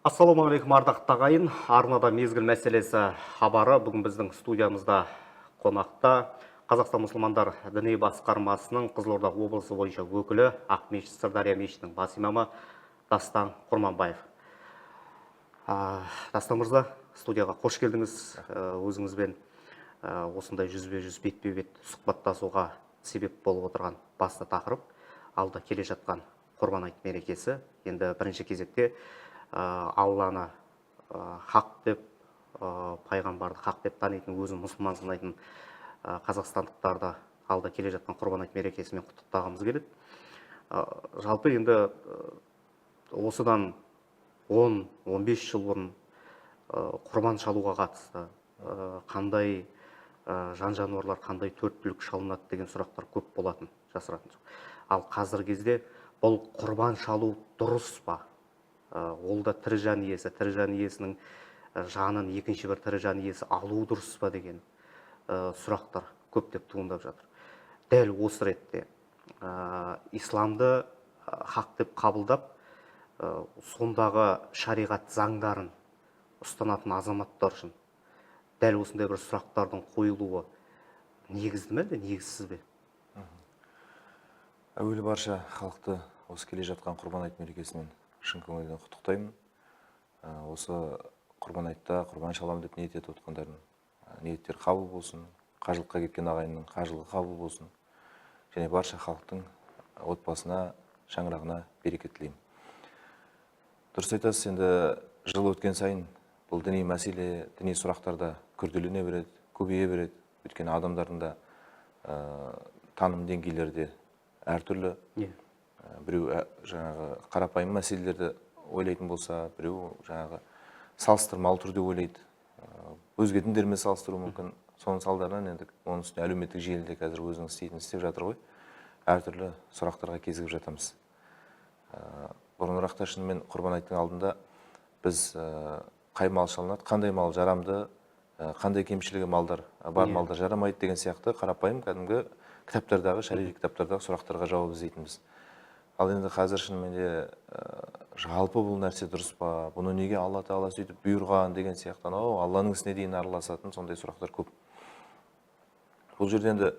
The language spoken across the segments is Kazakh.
Ассалаумағалейкум ардақты ағайын. Арнада мезгіл мәселесі хабары бүгін біздің студиямызда қонақта Қазақстан мұсылмандар діни басқармасының Қызылорда облысы бойынша өкілі Ақмешіт Сырдария мешітінің бас имамы Дастан Құрманбаев. Дастан мырза, студияға қош келдіңіз. Өзіңізбен осындай жүзбе-жүз бетпе-бет сұхбаттасуға себеп болып отырған басты тақырып алда келе жатқан Құрбан айт мерекесі. Енді бірінші кезекте Алланы хақ деп, пайғамбарды хақ деп танитын, өзін мұсылман санайтын қазақстандықтарды алда келе жатқан Құрбан айт мерекесімен құттықтағымыз келеді. Жалпы енді осыдан 10-15 жыл бұрын құрбан шалуға қатысты қандай жан-жануарлар, қандай төрт түлік шалынады деген сұрақтар көп болатын, жасыратын жоқ. Ал қазіргі кезде бұл құрбан шалу дұрыс па? Ол да тірі жан иесі, тірі жан иесінің жанын екінші бір тірі жан иесі алу дұрыс па деген сұрақтар көптеп туындап жатыр. Дәл осы ретте исламды хақ деп қабылдап, сондағы шариғат заңдарын ұстанатын азаматтар үшін дәл осындай бір сұрақтардың қойылуы негізді ме, негізсіз бе? Әуелі барша халықты осы келе жатқан Құрбан айт мерекесімен шын көңілден құттықтаймын. Осы Құрбан айтта құрбан шалам деп ниет етіп отқандардың ниеттер қабыл болсын, қажылыққа кеткен ағайынның қажылығы қабыл болсын, және барша халықтың отбасына, шаңырағына берекет тілеймін. Дұрыс айтасыз, енді жыл өткен сайын бұл діни мәселе, діни сұрақтарда күрделене береді, көбейе береді. Өйткені адамдардың да таным деңгейлері де әртүрлі. Біреу жаңағы қарапайым мәселелерді ойлайтын болса, біреу жаңағы салыстырмалы түрде ойлайды. Өзге діндермен салыстыру мүмкін. Соның салдарынан енді оның үстіне әлеуметтік желіде қазір өзінің істейтін істеп жатыр ғой. Әртүрлі сұрақтарға кезігіп жатамыз. Бұрынырақта шынымен Құрбан айттың алдында біз қай мал шалынады, қандай мал жарамды, қандай кемшілігі малдар, бар малдар жарамайды деген сияқты қарапайым кәдімгі кітаптардағы, шариғи кітаптардағы сұрақтарға жауап іздейтінбіз. Ал енді қазір шынымен де жалпы бұл нәрсе дұрыс па, бұны неге Алла Тағала сөйтіп бұйырған деген сияқты, Алланың ісіне дейін араласатын сондай сұрақтар көп. Бұл жерде енді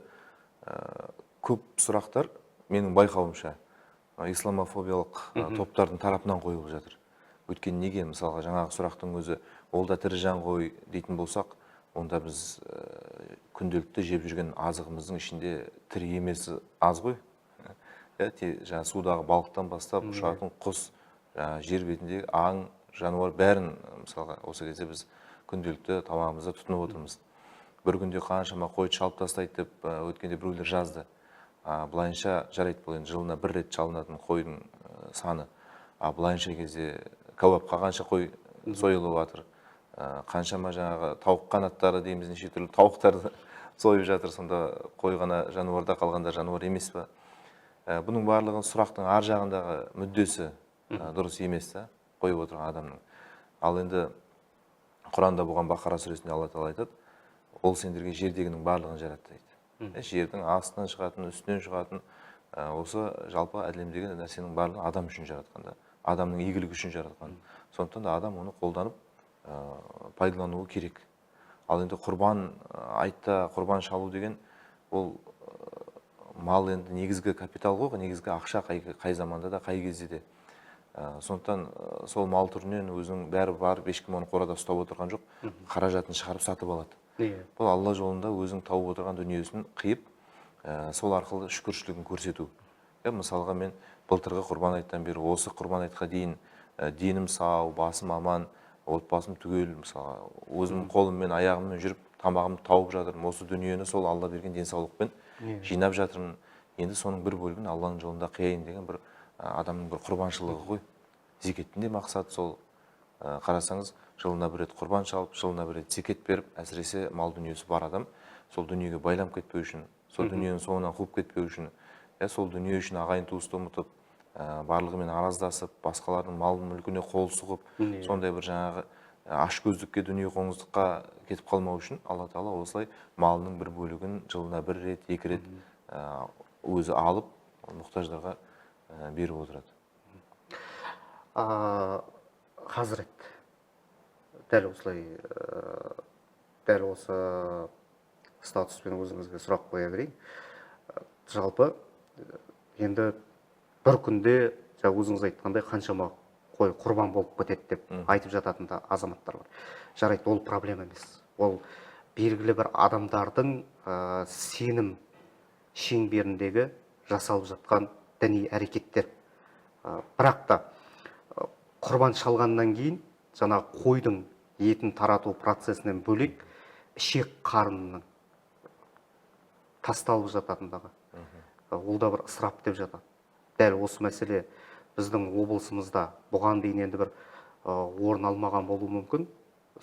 көп сұрақтар менің байқауымша исламофобиялық топтардың тарапынан қойылып жатыр. Өйткені неге, мысалға, жаңағы сұрақтың өзі ол да тірі жан ғой дейтін болсақ, онда біз күнделікті жеп жүрген азығымыздың ішінде тірі емесі аз ғой. Жаңа судағы балықтан бастап ұшатын құс, жер бетіндегі аң, жануар бәрін мысалға осы кезде біз күнделікті тамағымызда тұтынып отырмыз. Бір күнде қаншама қойды шалып тастайды деп өткенде біреулер жазды. Былайынша жарайды, бұл енді жылына бір рет шалынатын қойдың саны. Былайынша кезде кәуапқа қанша қой сойылып жатыр. Қаншама жаңағы тауық қанаттары дейміз, неше түрлі тауықтарды сойып жатыр. Сонда қой ғана жануарда, қалғанда жануар емес па? Бұның барлығын сұрақтың ар жағындағы мүддесі дұрыс емес та, қойып отырған адамның. Ал енді Құранда бұған Бақара сүресінде Алла Тағала айтады, ол сендерге жердегінің барлығын жаратты дейді. Жердің астынан шығатын, үстінен шығатын, осы жалпы әлемдегі нәрсенің барлығын адам үшін жаратқан, адамның игілігі үшін жаратқан. Сондықтан да адам оны қолданып пайдалануы керек. Ал енді құрбан айтта, құрбан шалу деген ол мал енді негізгі капитал ғой, негізгі ақша қай заманда да, қай кезде де. Сондықтан сол мал түрінен өзінің бәрі барып, ешкім оны қорада ұстап отырған жоқ, қаражатын шығарып сатып алады. Бұл Алла жолында өзің тауып отырған дүниесін қиып, сол арқылы шүкіршілігін көрсету. Мысалға мен былтырғы құрбан айттан бері осы құрбан айтқа дейін денім сау, басым аман, отбасым түгел, мысалға өзім қолыммен, аяғыммен жүріп, тамағымды тауып жатырмын. Осы дүниені сол Алла берген денсаулықпен жинап жатырмын. Енді соның бір бөлігін Алланың жолында қияйын деген бір адамның бір құрбаншылығы ғой. Зекеттің де мақсаты сол. Қарасаңыз, жылына бір рет құрбан шалып, жылына бір рет зекет беріп, әсіресе мал дүниесі бар адам сол дүниеге байланып кетпеу үшін, сол дүниенің соңынан қуып кетпеу үшін, сол дүние үшін ағайын туысты ұмытып, барлығымен араздасып, басқалардың мал мүлкіне қол сұғып, сондай бір жаңағы ашкөздікке, дүние қоңыздыққа кетіп қалмау үшін Алла Тағала осылай малының бір бөлігін жылына бір рет, екі рет өзі алып, мұқтаждарға беріп отырады. Хазірет, дәл осылай дәл осы статуспен өзіңізге сұрақ қоя берейін. Жалпы енді бір күнде өзіңіз айтқандай қаншама қой құрбан болып кетеді деп айтып жататын да азаматтар бар. Жарайды, ол проблема емес. Ол белгілі бір адамдардың сенім шеңберіндегі жасалып жатқан діни әрекеттер. Бірақ та құрбан шалғаннан кейін жаңа қойдың етін тарату процесінен бөлек ішек қарынның тасталып жататындағы. Ол да бір ысырап деп жатады. Дәл осы мәселе біздің облысымызда бұған дейін енді бір орын алмаған болуы мүмкін.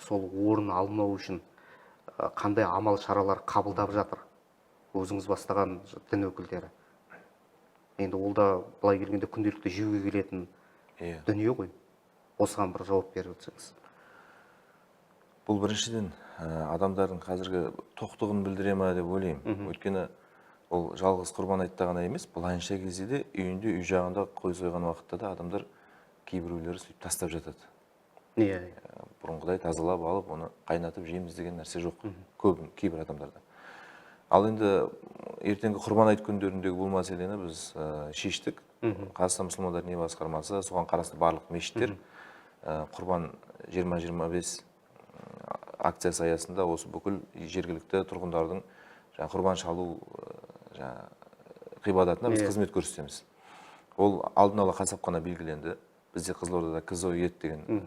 Сол орын алмау үшін қандай амал шаралар қабылдап жатыр өзіңіз бастаған дін өкілдері? Енді ол да былай келгенде күнделікті жеуге келетін дүние ғой. Осыған бір жауап беріп өтсеңіз. Бұл біріншіден адамдардың қазіргі тоқтығын білдіре ме деп ойлаймын. Өйткені ол жалғыз құрбан айтта ғана емес, былайынша кезде де үйінде, үй жағында қой сойған уақытта да адамдар кейбіреулері сөйтіп тастап жатады. Бұрынғыдай тазалап алып, оны қайнатып жейміз деген нәрсе жоқ. Кейбір адамдарда. Ал енді ертеңгі құрбан айт күндеріндегі бұл мәселені біз шештік. Қазақстан мұсылмандар діни басқармасы, соған қарасты барлық мешіттер құрбан 20-25 акциясы аясында осы бүкіл жергілікті тұрғындардың құрбан шалу ғибадатына біз қызмет көрсетеміз. Ол алдын ала қасапхана белгіленді. Бізде Қызылордада КЗО ет деген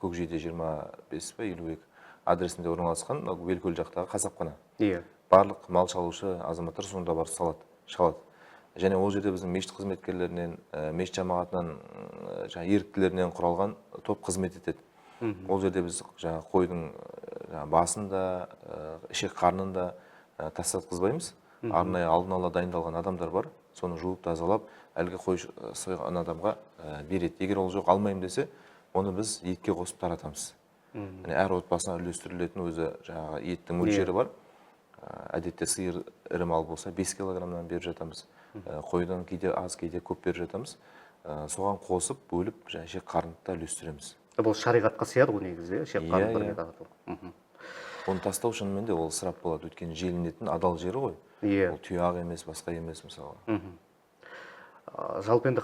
Көкжейде 25 па 52 адресінде орналасқан Белкөл жақтағы қасапхана. Барлық мал шалушы азаматтар сонда барып шалады. Және ол жерде біздің мешіт қызметкерлерінен, мешіт жамағатынан, еріктілерінен құралған топ қызмет етеді. Ол жерде біз қойдың басын да, ішек қарнын да тастатқызбаймыз. Арнайы алдын ала дайындалған адамдар бар. Соны жуып тазалап, әлгі қой сойған адамға береді. Егер ол жоқ алмайым десе, оны біз етке қосып таратамыз. Әр отбасына үлестірілетін өзі еттің мөлшері бар. Әдетте сиыр ірі мал болса 5 килограммнан беріп жатамыз. Қойдан кейде аз, кейде көп беріп жатамыз. Соған қосып, бөліп, ішек қарнын да үлестіреміз. Бұл шариғатқа сияды ғой негізі, ішек қарнын тарату. Оны тастау шынымен де ол ысырап болады. Өйткені желінетін адал жері ғой. Ол тұяқ емес, басқа емес мысалы. Жалпы енді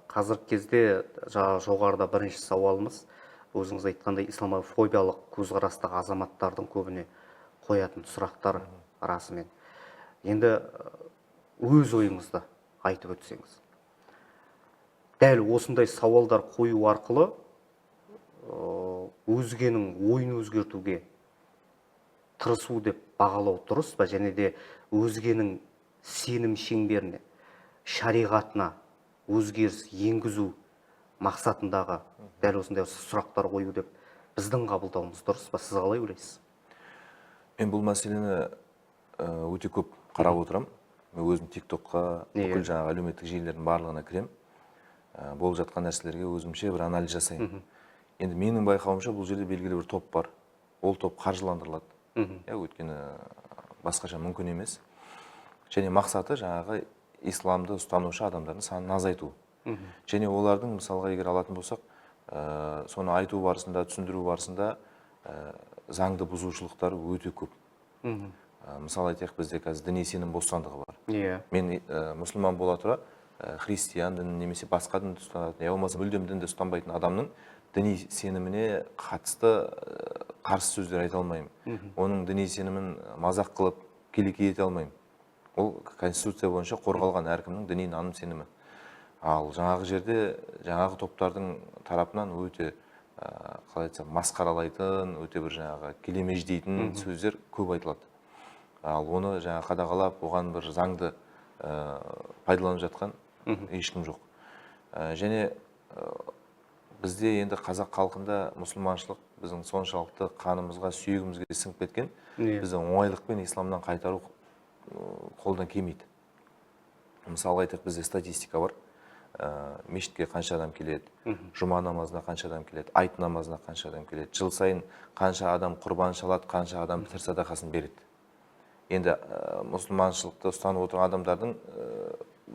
қазіргі кезде жоғарыда бірінші сауалымыз өзіңіз айтқандай исламофобиялық көзқарастағы азаматтардың көбіне қоятын сұрақтар расымен. Енді өз ойыңызды айтып өтсеңіз. Дәл осындай сауалдар қою арқылы өзгенің ойын өзгертуге тырысу деп бағалау дұрыс па? Және де өзгенің сенім шеңберіне, шариғатына өзгеріс енгізу мақсатындағы дәл осындай сұрақтар қою деп біздің қабылдауымыз дұрыс па? Сіз қалай ойлайсыз? Мен бұл мәселені өте көп қарап отырам. Мен өзім TikTokқа, бүкіл әлеуметтік желілердің барлығына кірем. Болып жатқан нәрселерге өзімше бір анализ жасаймын. Енді менің байқауымша бұл жерде белгілі бір топ бар. Ол топ қаржыландырылады. Өйткені басқаша мүмкін емес. Және мақсаты жаңағы исламды ұстанушы адамдардың санын азайту. Және олардың мысалға егер алатын болсақ, соны айту барысында, түсіндіру барысында заңды бұзушылықтар өте көп. Мысалы айтайық, бізде қазір діни сенім бостандығы бар. Мен мұсылман бола тұра христиан дінін немесе басқа дінді ұстанатын, я болмаса мүлдем дінді ұстанбайтын адамның діни сеніміне қатысты қарсы сөздер айта алмаймын. Оның діни сенімін мазақ қылып, келеке ете алмаймын. Ол конституция бойынша қорғалған әркімнің діни наным сенімі. Ал жаңағы жерде жаңағы топтардың тарапынан өте қалай айтсам, масқаралайтын, өте бір жаңағы келемеждейтін сөздер көп айтылады. Ал оны жаңа қадағалап, оған бір заңды пайдаланып жатқан ешкім жоқ. Және бізде енді қазақ халқында мұсылманшылық біздің соншалықты қанымызға, сүйегімізге сіңіп кеткен, біздің оңайлықпен исламнан қайтару қолдан келмейді. Мысалы айтайық, бізде статистика бар. Мешітке қанша адам келеді, жұма намазына қанша адам келеді, айт намазына қанша адам келеді, жыл сайын қанша адам құрбан шалады, қанша адам пітір садақасын береді. Енді мұсылманшылықты ұстанып отырған адамдардың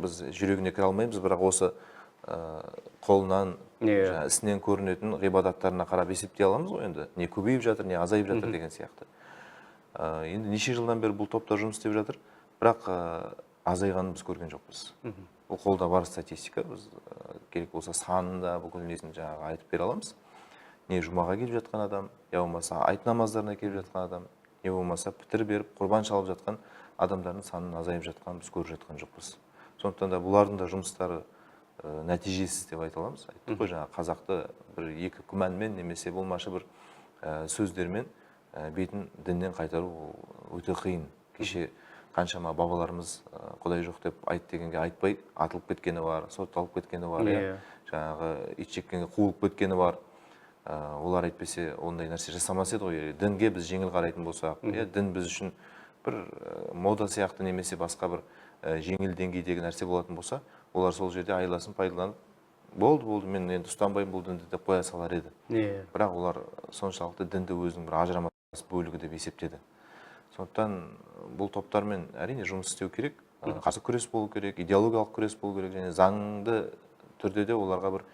біз жүрегіне кіре алмаймыз, бірақ осы қолынан Иә. ісінен көрінетін ғибадаттарына қарап есептей аламыз ғой енді, не көбейіп жатыр, не азайып жатыр деген сияқты. Енді неше жылдан бері бұл топтар жұмыс істеп жатыр, бірақ азайғанын біз көрген жоқпыз. Бұл қолда бар статистика, біз керек болса санында бүкіл несін жаңағы айтып бере аламыз. Не жұмаға келіп жатқан адам, я болмаса айт намаздарына келіп жатқан адам, не болмаса пітір беріп құрбан шалып жатқан адамдардың санын азайып жатқанын біз көріп жатқан жоқпыз. Сондықтан да бұлардың да жұмыстары нәтижесіз деп айта аламыз. Айттық қой жаңа, қазақты бір екі күмәнмен немесе болмашы бір сөздермен бетін діннен қайтару өте қиын. Кеше қаншама бабаларымыз құдай жоқ деп айт дегенге айтпай атылып кеткені бар, сотталып кеткені бар, жаңағы ит жеккенге қуылып кеткені бар. Олар әйтпесе ондай нәрсе жасамас еді ғой. Дінге біз жеңіл қарайтын болсақ, дін біз үшін бір мода сияқты немесе басқа бір жеңіл деңгейдегі нәрсе болатын болса, олар сол жерде айласын пайдаланып, болды, мен енді ұстанбаймын бұл дінді деп қоя салар еді. Бірақ олар соншалықты дінді өзінің бір ажырамас бөлігі деп есептеді. Сондықтан бұл топтармен әрине жұмыс істеу керек, қарсы күрес болу керек, идеологиялық күрес болу керек, және заңды түрде де оларға бір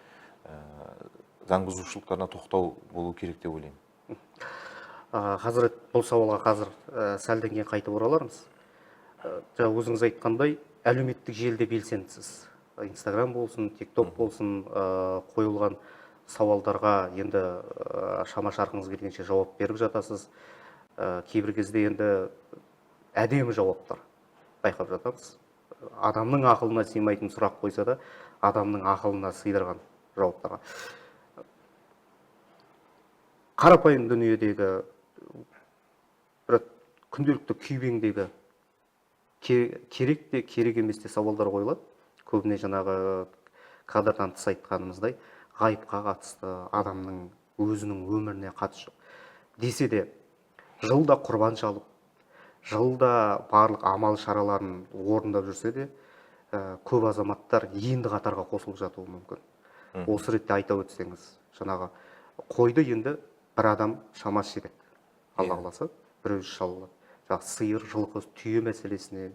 заң бұзушылықтарына тоқтау болу керек деп ойлаймын. Қазір бұл сауалға қазір сәлден кейін қайтып оралармыз. Өзіңіз айтқандай, әлеуметтік желіде белсендісіз. Инстаграм болсын, тикток болсын, қойылған сауалдарға енді шама шарқыңыз келгенше жауап беріп жатасыз. Кейбір кезде енді әдемі жауаптар байқап жатамыз. Адамның ақылына сыймайтын сұрақ қойса да, адамның ақылына сыйдырған жауаптарға. Қарапайым дүниедегі, күнделікті күйбеңдегі керек те керек емес те сауалдар қойылады. Көбіне жаңағы кадрдан тыс айтқанымыздай ғайыпқа қатысты, адамның өзінің өміріне қатысы жоқ. Десе де, жылда құрбан шалып, жылда барлық амал шараларын орындап жүрсе де, көп азаматтар енді қатарға қосылып жатуы мүмкін. Осы ретте айта өтсеңіз, жаңағы қойды енді бір адам шамасы жетеді. Алла қаласа, біреу шалады. Жаңағы сиыр, жылқы, түйе мәселесіне,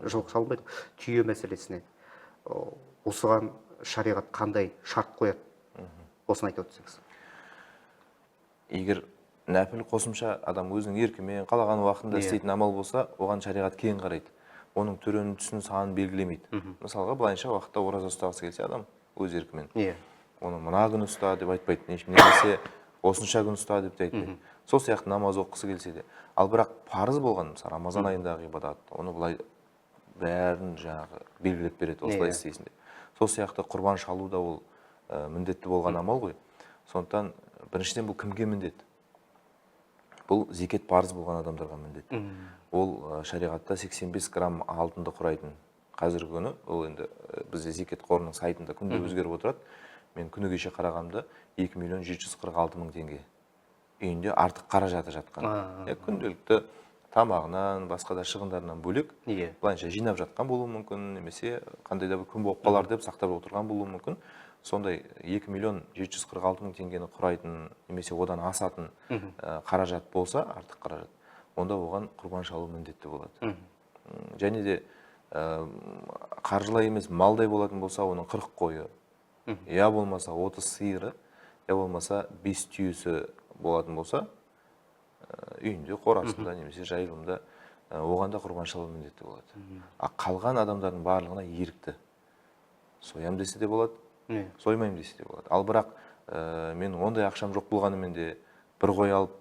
жылқы шалынбайды, түйе мәселесіне осыған шариғат қандай шарт қояды? Осыны айта өтсеңіз. Егер нәпіл қосымша адам өзінің еркімен қалаған уақытында істейтін амал болса, оған шариғат кең қарайды. Оның түрін, түсін, санын белгілемейді. Мысалға, былайынша уақытта ораза ұстағысы келсе адам өз еркімен. Оны мына күн ұста деп айтпайды, немесе осынша күн ұста деп айтпайды. Сол сияқты намаз оқысы келсе де. Ал бірақ парыз болған, мысалы, Рамазан айындағы ғибадат, оны былай бәрін жаңағы белгілеп береді, осылай істейсің деп. Сол сияқты құрбан шалу да ол міндетті болған амал ғой. Сондықтан біріншіден бұл кімге міндет? Бұл зекет парыз болған адамдарға міндет. Ол шариғатта 85 грамм алтынды құрайтын. Қазіргі күні, ол енді бізде зекет қорының сайтында күнде өзгеріп отырады. Мен күні кеше қарағанымда 2.746.000 теңге. Үйінде артық қаражаты жатқан. Күнделікті тамағынан, басқа да шығындарынан бөлек, былайынша жинап жатқан болуы мүмкін, немесе қандай да бір күн болып қалар деп сақтап отырған болуы мүмкін. Сондай 2.746.000 теңгені құрайтын, немесе одан асатын қаражат болса, артық қаражат, онда оған құрбан шалу міндетті болады. Және де қаржылай емес малдай болатын болса, оның 40 қойы, я болмаса 30 сиыры, я болмаса 5 түйесі болатын болса, үйінде, қорасында, немесе жайылымда, оған да құрбан шалу міндетті болады. Қалған адамдардың барлығына ерікті. Соям десе де болады, соймайым десе де болады. Ал бірақ мен ондай ақшам жоқ болғанымен де бір қой алып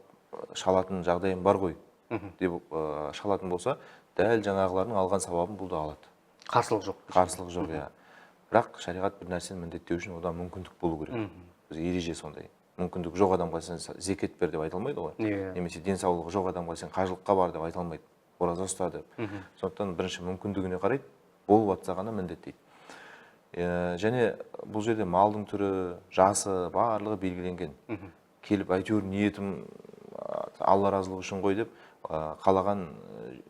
шалатын жағдайым бар ғой деп шалатын болса, дәл жаңағылардың алған сауабын бұл да алады. Қарсылық жоқ. Қарсылық жоқ, иә. Бірақ шариғат бір нәрсені міндеттеу үшін одан мүмкіндік болу керек. Біз ереже сондай. Мүмкіндік жоқ адамға сен зекет бер деп айта алмайды ғой. Немесе денсаулығы жоқ адамға сен қажылыққа бар деп айта алмайды. Ораза ұста деп. Сондықтан бірінші мүмкіндігіне қарайды, болып жатса ғана міндеттейді. Және бұл жерде малдың түрі, жасы, барлығы белгіленген. Келіп әйтеуір ниетім Алла разылығы үшін ғой деп қалаған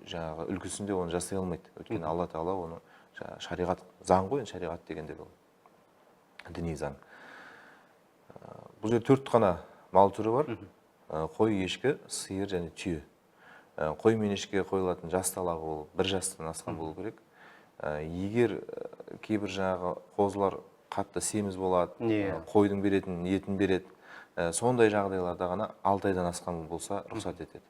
жаңағы үлгісінде оны жасай алмайды. Өйткені Алла Тағала оны шариғат, заң ғой, шариғат дегенде бұл діни заң. Бұл жерде 4 қана мал түрі бар. Қой, ешкі, сиыр және түйе. Қой мен ешкіге қойылатын жас талағы ол 1 жастан асқан болу керек. Егер кейбір жаңағы қозылар қатты семіз болады, Иә. қойдың беретін етін береді. Сондай жағдайларда ғана 6 айдан асқан болса рұқсат етеді.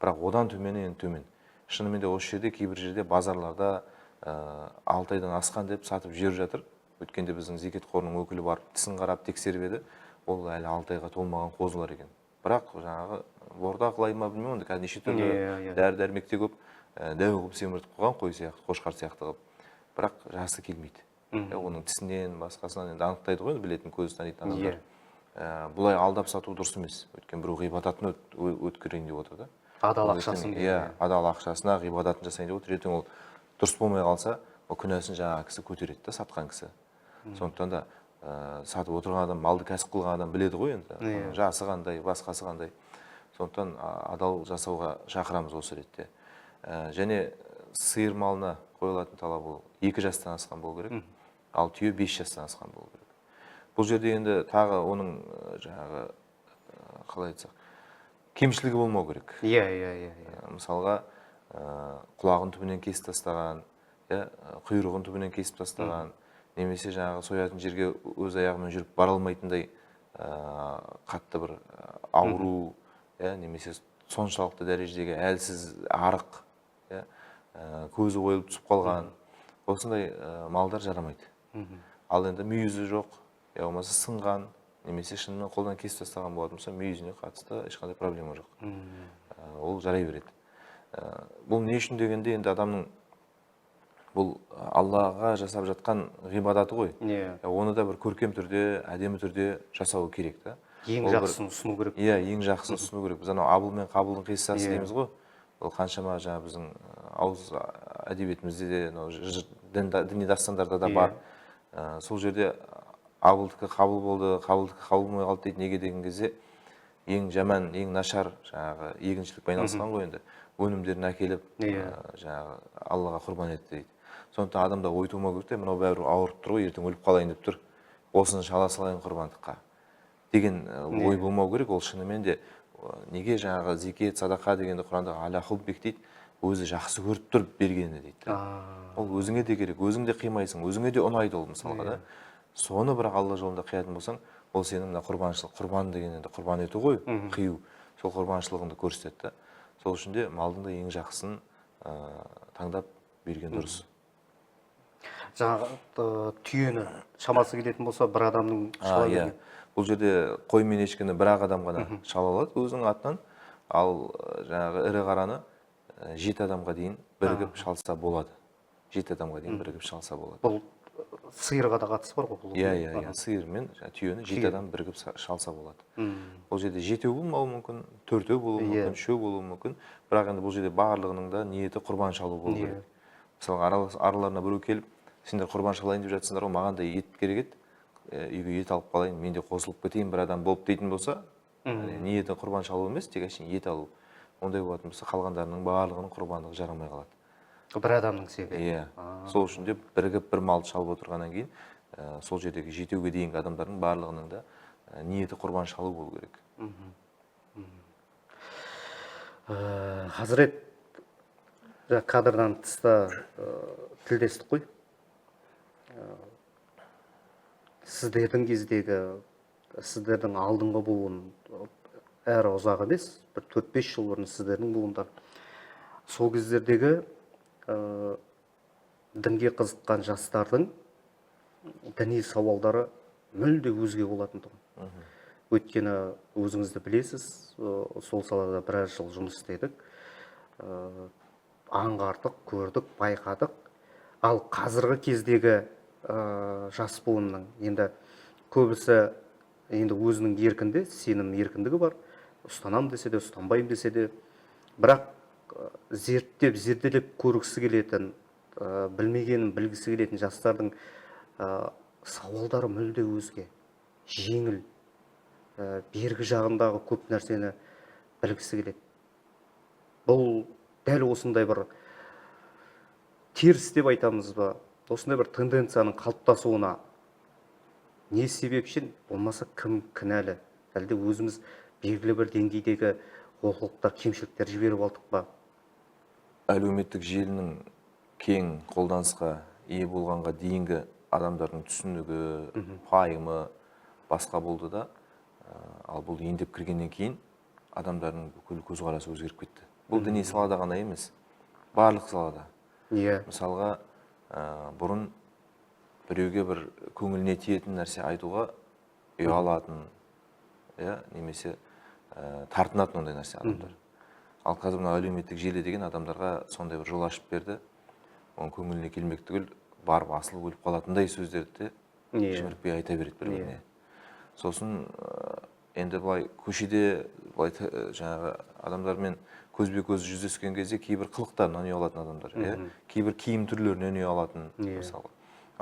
Бірақ одан төмен енді төмен. Шынымен де осы жерде кейбір жерде базарларда 6 айдан асқан деп сатып жіберіп жатыр. Өткенде біздің зекет қорының өкілі барып тісін қарап тексеріп еді, ол әлі 6 айға толмаған қозылар екен. Бірақ жаңағы бордақылай ма білмеймін, қазір неше түрлі дәрі-дәрмекте көп дәу қылып семіртіп қойған, қой сияқты, қошқар сияқты қылып. Бірақ жасы келмейді. Оның тісінен, басқасынан енді анықтайды ғой, білетін, көзі танитын адамдар. Бұлай алдап сату дұрыс емес. Өйткені біреу ғибадатын өткерейін деп отыр да. Адал ақшасын. Иә, адал ақшасына ғибадатын жасайын деп отыр. Ертең ол дұрыс болмай қалса, ол күнәсін жаңағы кісі көтереді да, сатқан кісі. Сондықтан да сатып отырған адам, малды кәсіп қылған адам біледі ғой енді. Жасы қандай, басқасы қандай. Сондықтан адал жасауға шақырамыз осы ретте. Және сиыр малына қойылатын талап ол 2 жастан асқан болу керек, ал түйе 5 жастан асқан болу керек. Бұл жерде енді тағы оның жаңағы қалай айтсақ, кемшілігі болмау керек. Иә. Мысалға, құлағын түбінен кесіп тастаған, құйрығын түбінен кесіп тастаған, немесе жаңағы соятын жерге өз аяғымен жүріп бара алмайтындай қатты бір ауру, немесе соншалықты дәрежедегі әлсіз арық, көзі ойылып түсіп қалған, осындай малдар жарамайды. Ал енді мүйізі жоқ, болмаса сынған, немесе шынымен қолдан кесіп тастаған болатын болса, мүйізіне қатысты ешқандай проблема жоқ. Ол жарай береді. Бұл не үшін дегенде енді адамның бұл Аллаға жасап жатқан ғибадаты ғой. Оны да бір көркем түрде, әдемі түрде жасауы керек та. Ең жақсысын ұсыну керек. Иә, ең жақсысын ұсыну керек. Біз анау абыл мен қабылдың қиссасы дейміз ғой. Ол қаншама жаңа біздің ауыз әдебиетімізде де, діни дастандарда да бар. Сол жерде абылдікі қабыл болды, қабылдікі қабыл болмай қалды дейді. Неге деген кезде ең жаман, ең нашар жаңағы егіншілікпен айналысқан ғой енді. Өнімдерін әкеліп, жаңағы Аллаға құрбан етті дейді. Сондықтан адамда ой тумау керек те, мынау бәрі ауырып тұр ғой, ертең өліп қалайын деп тұр. Осыны шала салайын құрбандыққа деген ой болмау керек. Ол шынымен де неге жаңағы зекет, садақа дегенде Құранда аля хуббик дейді, өзі жақсы көріп тұрып бергені дейді. Ол өзіңе де керек, өзің де қимайсың, өзіңе де ұнайды ол мысалға да. Соны бірақ Алла жолында қиятын болсаң, ол сенің мына құрбаншылық, құрбан деген енді құрбан ету ғой, қию. Сол құрбаншылығыңды көрсетеді. Сол үшін де малдың да ең жақсысын таңдап берген дұрыс. Жаңағы түйені шамасы келетін болса, бір адамның шала берген. Бұл жерде қой мен ешкіні бір-ақ адам ғана шала алады өзінің атынан, ал жаңағы ірі қараны 7 адамға дейін бірігіп шалса болады. 7 адамға дейін бірігіп шалса болады. Бұл сиырға да қатысы бар ғой? Иә, сиыр мен түйені 7 адам бірігіп шалса болады. Бұл жерде 7 болмауы мүмкін, 4 болуы мүмкін, 3 болуы мүмкін. Бірақ енді бұл жерде барлығының да ниеті құрбан шалу болу керек. Мысалға араларына біреу келіп, сендер құрбан шалайын деп жатсыңдар ғой, маған да ет керек еді, үйге ет алып қалайын, мен де қосылып кетейін бір адам болып дейтін болса, ниеті құрбан шалу емес, тек әшейін ет алу. Ондай болатын болса, қалғандарының барлығының құрбандығы жарамай қалады. Бір адамның себебі. Иә. Сол үшін де бірігіп бір малды шалып отырғаннан кейін, сол жердегі 7-ге дейінгі адамдардың барлығының да ниеті құрбан шалу болу керек. Хазірет, кадрдан тыста тілдестік қой. Сіздердің кездегі, сіздердің алдыңғы буын әрі ұзақ емес, бір 4-5 жыл бұрын сіздердің буындар. Сол кездердегі дінге қызыққан жастардың діни сауалдары мүлде өзге болатын тұғын. Өйткені өзіңізді білесіз, сол салада біраз жыл жұмыс істедік. Аңғардық, көрдік, байқадық. Ал қазіргі кездегі жас буынның енді көбісі енді өзінің еркінде, сенім еркіндігі бар. Ұстанам десе де, ұстанбайым десе де. Бірақ зерттеп, зерделеп көргісі келетін, білмегенін білгісі келетін жастардың сауалдары мүлде өзге. Жеңіл, бергі жағындағы көп нәрсені білгісі келеді. Бұл дәл осындай бір теріс деп айтамыз ба, осындай бір тенденцияның қалыптасуына не себепші, болмаса кім кінәлі? Әлде өзіміз белгілі бір деңгейдегі олқылықтар, кемшіліктер жіберіп алдық па? Әлеуметтік желінің кең қолданысқа ие болғанға дейінгі адамдардың түсінігі, пайымы басқа болды да, ал бұл ендеп кіргеннен кейін адамдардың бүкіл көзқарасы өзгеріп кетті. Бұл діни салада ғана емес, барлық салада. Мысалға, бұрын біреуге бір көңіліне тиетін нәрсе айтуға ұялатын, немесе тартынатын ондай нәрсе адамдар. Ал қазір мына әлеуметтік желі деген адамдарға сондай бір жол ашып берді. Оның көңіліне келмек түгіл барып асылып өліп қалатындай сөздерді де жіміртпей айта береді бір-біріне. Сосын енді былай көшеде былай жаңағы адамдармен көзбе-көз жүздескен кезде кейбір қылықтарынан ұялатын адамдар, кейбір киім түрлерінен ұялатын мысалы.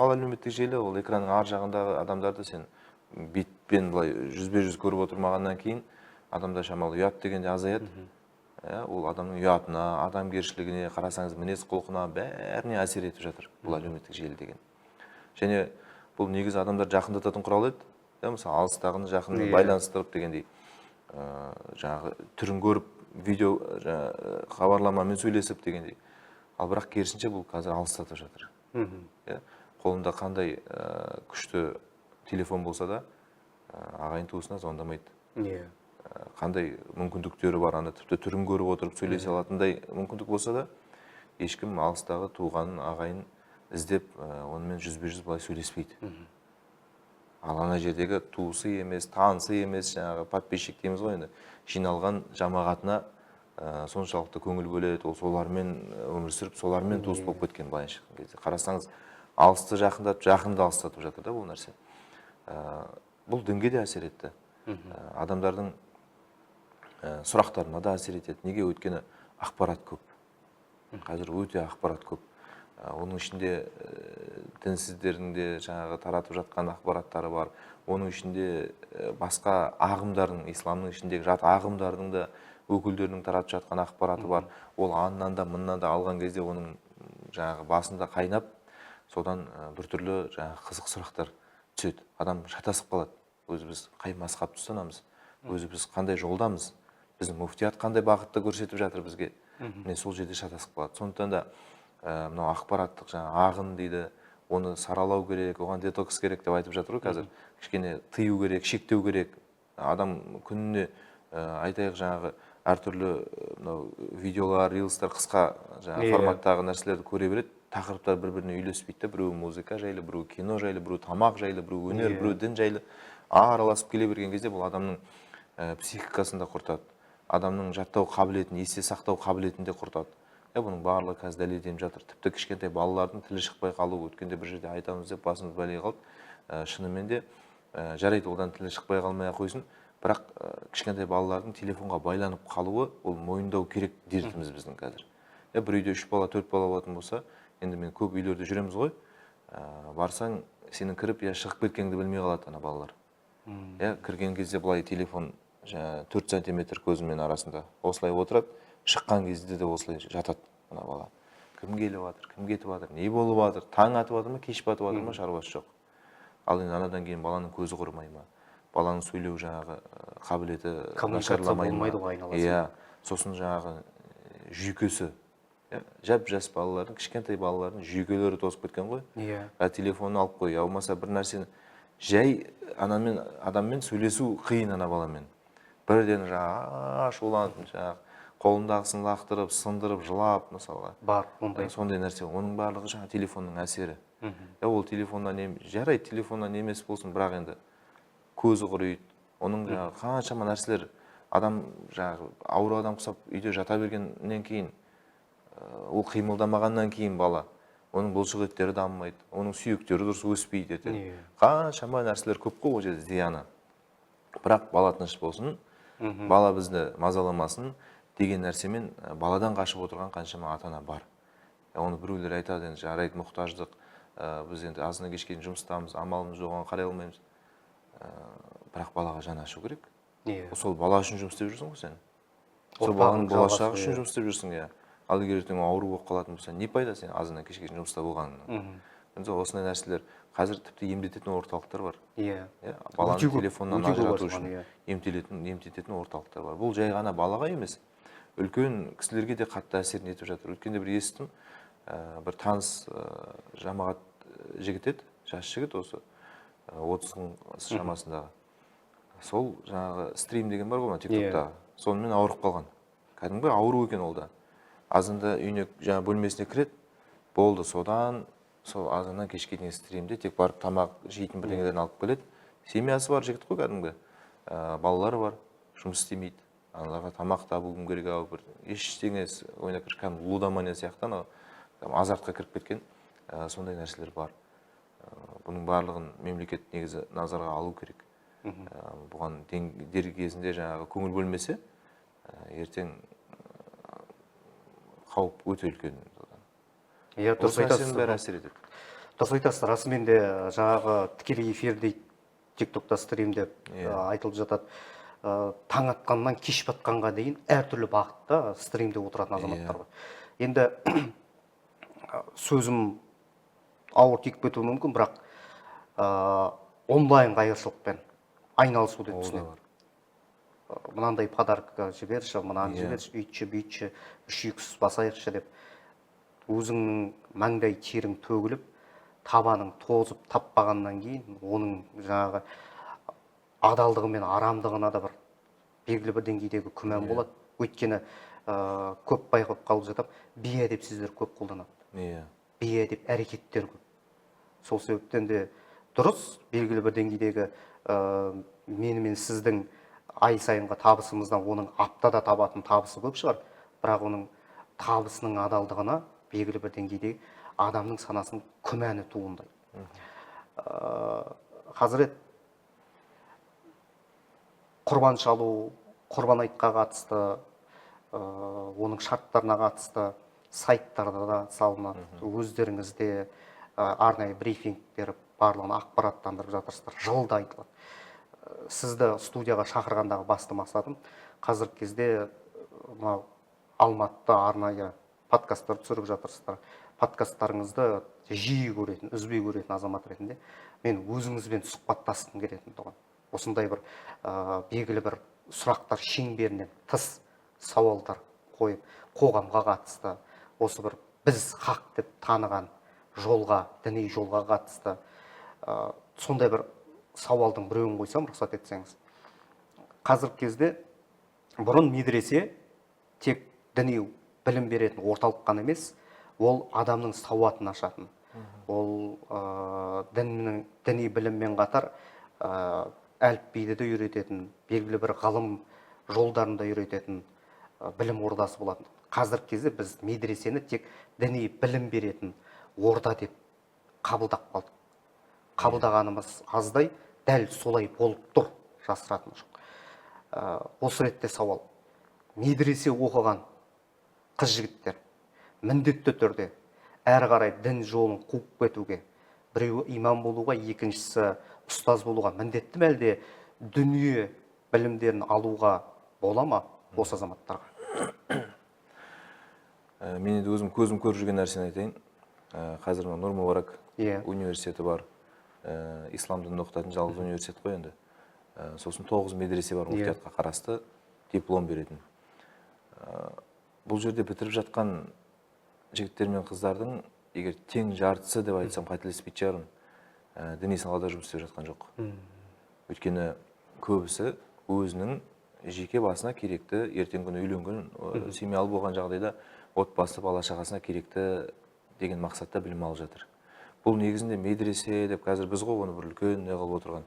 Ал әлеуметтік желі ол экранның ар жағындағы адамдарды сен бетпен былай жүзбе-жүз көріп отырмағаннан кейін адамда шамалы ұят дегенде азаяды. Ол адамның ұятына, адамгершілігіне, қарасаңыз мінез құлқына бәріне әсер етіп жатыр бұл әлеуметтік желі деген. Және бұл негізі адамдар жақындататын құрал еді. Мысалы алыстағыны жақын байланыстырып дегендей жаңағы түрін көріп видео хабарламамен сөйлесіп дегендей. Ал бірақ керісінше бұл қазір алыстатып жатыр. Қолында қандай күшті телефон болса да ағайын туысына звондамайды. Қандай мүмкіндіктері бар, анда тіпті түрін көріп отырып сөйлесе алатындай мүмкіндік болса да ешкім алыстағы туғанын ағайын іздеп онымен жүзбе-жүз былай сөйлеспейді. Ал ана жердегі туысы емес, танысы емес, жаңағы подписчик дейміз ғой енді, жиналған жамағатына соншалықты көңіл бөледі, ол солармен өмір сүріп, солармен туыс болып кеткен былайша шыққан кезде. Қарасаңыз, алысты жақындатып, жақынды алыстатып жатыр да бұл нәрсе. Бұл дінге де әсер етті. Адамдардың сұрақтарына да әсер етеді. Неге? Өйткені ақпарат көп. Қазір өте ақпарат көп. Оның ішінде дінсіздердің де жаңағы таратып жатқан ақпараттары бар. Оның ішінде басқа ағымдардың, исламның ішіндегі жат ағымдардың да өкілдерінің таратып жатқан ақпараты бар. Ол аннан да мыннан да алған кезде оның жаңағы басында қайнап, содан біртүрлі жаңағы қызық сұрақтар түседі. Адам шатасып қалады. Өзі біз қай мазхабты ұстанамыз? Өзі біз қандай жолдамыз? Біздің муфтият қандай бағытты көрсетіп жатыр бізге? Міне сол жерде шатасып қалады. Сондықтан да мынау ақпараттық жаңа ағын дейді, оны саралау керек, оған детокс керек деп айтып жатыр ғой қазір. Кішкене тыю керек, шектеу керек. Адам күніне айтайық жаңағы әртүрлі видеолар, рилстар, қысқа жаңағы форматтағы нәрселерді көре береді. Тақырыптар бір-біріне үйлеспейді. Біреу музыка жайлы, біреу кино жайлы, біреу тамақ жайлы, біреу өнер, біреу дін жайлы араласып келе берген кезде бұл адамның психикасын да құртады. Адамның жаттау қабілетін, есте сақтау қабілетін де құртады. Бұның барлығы қазір дәлелденіп жатыр. Тіпті кішкентай балалардың тілі шықпай қалу, өткенде бір жерде айтамыз деп басымыз бәлеге қалды. Шынымен де жарайды, одан тілі шықпай қалмай ақ қойсын, бірақ кішкентай балалардың телефонға байланып қалуы ол мойындау керек дертіміз біздің қазір. Бір үйде 3 бала, 4 бала болатын болса, енді мен көп үйлерде жүреміз ғой, барсаң сенің кіріп я шығып кеткеніңді білмей қалады ана балалар. Кірген кезде былай телефон 4 сантиметр көзімен арасында осылай отырады, шыққан кезде де осылай жатады ана бала. Кім келіп жатыр, кім кетіп жатыр, не болып жатыр, таң атып жатыр ма, кеш батып жатыр ма, шаруасы жоқ. Ал енді анадан кейін баланың көзі құрымай ма, баланың сөйлеу жаңағы қабілеті нашарламай ма, сосын жаңағы жүйкесі, жап-жас балалардың, кішкентай балалардың жүйкелері тозып кеткен ғой. Телефонын алып қой, болмаса бір нәрсені жай адаммен сөйлесу қиын ана баламен. Бірден ашуланып, қолындағысын лақтырып, сындырып, жылап, мысалға. Бар, ондай. Сондай нәрсе. Оның барлығы жаңа телефонның әсері. Ол телефоннан жарайды, телефоннан емес болсын, бірақ енді көзі құриды. Оның жаңағы қаншама нәрселер, адам жаңағы ауру адам құсап үйде жата бергеннен кейін, ол қимылдамағаннан кейін бала, оның бұлшық еттері дамымайды, оның сүйектері дұрыс өспейді. Қаншама нәрселер көп қой ол жерде зияны. Бірақ бала тыныш болсын, бала бізді мазаламасын деген нәрсемен баладан қашып отырған қаншама ата-ана бар. Оны біреулер айтады, енді жарайды, мұқтаждық, біз енді азына кешкен жұмыстамыз, амалымыз жоғын қарай алмаймыз. Бірақ балаға жан ашу керек. Сол бала үшін жұмыс істеп жүрсің ғой сен. Сол баланың болашағы үшін жұмыс істеп жүрсің. Ал егер ертең ауру болып қалатын болса, не пайда сен азына кешкен жұмыста болғаныңнан? Осындай нәрселер қазір тіпті емдететін орталықтар бар. Баланы телефоннан ажырату үшін емдететін орталықтар бар. Бұл жай ғана балаға емес, үлкен кісілерге де қатты әсерін етіп жатыр. Өткенде бір естім, бір таныс жамағат жігіт еді, жас жігіт осы 30 шамасындағы. Сол жаңағы стрим деген бар ғой тиктоктағы, сонымен ауырып қалған. Кәдімгі ауру екен ол да. Азында үйіне жаңа бөлмесіне кіреді, болды, содан сол азаннан кешке дейін стримде тек барып тамақ жейтін бірдеңелерін алып келеді. Семьясы бар жігіт қой кәдімгі, балалары бар, жұмыс істемейді. Аналарға тамақ табу керек, бір ештеңе ойнап кіріп, кәдімгі лудомания сияқты, анау азартқа кіріп кеткен, сондай нәрселер бар. Бұның барлығын мемлекет негізі назарға алу керек. Бұған дер кезінде жаңағы көңіл бөлмесе, ертең қауіп өте үлкен. Осы нәрсенің бәрі әсер етеді. Дұрыс айтасыз, расымен де жаңағы тікелей эфирде тиктокта стримде айтылып жатады. Таң атқаннан кеш батқанға дейін әртүрлі бағытта стримде отыратын азаматтар бар. Енді сөзім ауыр тиіп кетуі мүмкін, бірақ онлайн қайыршылықпен айналысу деп түсінемін. Мынандай подарка жіберші, мынаны жіберші, үйтші, бүйтші, үшіксіз басайықшы деп өзіңнің маңдай терің төгіліп, табаның тозып таппағаннан кейін, оның жаңағы адалдығы мен арамдығына да бір белгілі бір деңгейдегі күмән болады. Өйткені көп байқап қалып жатам, бейәдеп сөздер көп қолданады. Бейәдеп әрекеттер көп. Сол себептен де дұрыс, белгілі бір деңгейдегі мені мен сіздің ай сайынғы табысымыздан оның аптада табатын табысы көп шығар, бірақ оның табысының адалдығына белгілі бір деңгейдегі адамның санасының күмәні туындайды. Хазірет, құрбан шалу, құрбан айтқа қатысты, оның шарттарына қатысты сайттарда да салынады. Өздеріңізде арнайы брифинг беріп, барлығын ақпараттандырып жатырсыздар, жылда айтылады. Сізді студияға шақырғандағы басты мақсатым, қазіргі кезде Алматыда арнайы подкасттар түсіріп жатырсыздар. Подкасттарыңызды жиі көретін, үзбей көретін азамат ретінде мен өзіңізбен сұхбаттасқым келетін тұғын. Осындай бір белгілі бір сұрақтар шеңберінен тыс сауалдар қойып, қоғамға қатысты, осы бір біз хақ деп таныған жолға, діни жолға қатысты сондай бір сауалдың біреуін қойсам, рұқсат етсеңіз. Қазіргі кезде бұрын медресе тек діни білім беретін орталық қана емес, ол адамның сауатын ашатын. Ол діни біліммен қатар әліпбиді де үйрететін, белгілі бір ғылым жолдарында үйрететін білім ордасы болатын. Қазіргі кезде біз медресені тек діни білім беретін орда деп қабылдап қалдық. Қабылдағанымыз аздай, дәл солай болып тұр, жасыратын жоқ. Осы ретте сауал, медресе оқыған қыз-жігіттер міндетті түрде әрі қарай дін жолын қуып кетуге, біреуі имам болуға, екіншісі ұстаз болуға міндетті ме, әлде дүние білімдерін алуға бола ма осы азаматтарға? Мен енді өзім көзім көріп жүрген нәрсені айтайын. Қазір Нұр Мүбарак университеті бар. Ислам дінін оқытатын жалғыз университет қой енді. Сосын 9 медресе бар, мұфтиятқа қарасты диплом беретін. Бұл жерде бітіріп жатқан жігіттер мен қыздардың егер тең жартысы деп айтсам қателеспейтін шығармын, діни салада жұмыс істеп жатқан жоқ. Өйткені көбісі өзінің жеке басына керекті, ертеңгі күні үйленген, семьялы болған жағдайда отбасы бала шағасына керекті деген мақсатта білім алып жатыр. Бұл негізінде медресе деп қазір біз ғой оны бір үлкен не қылып отырған.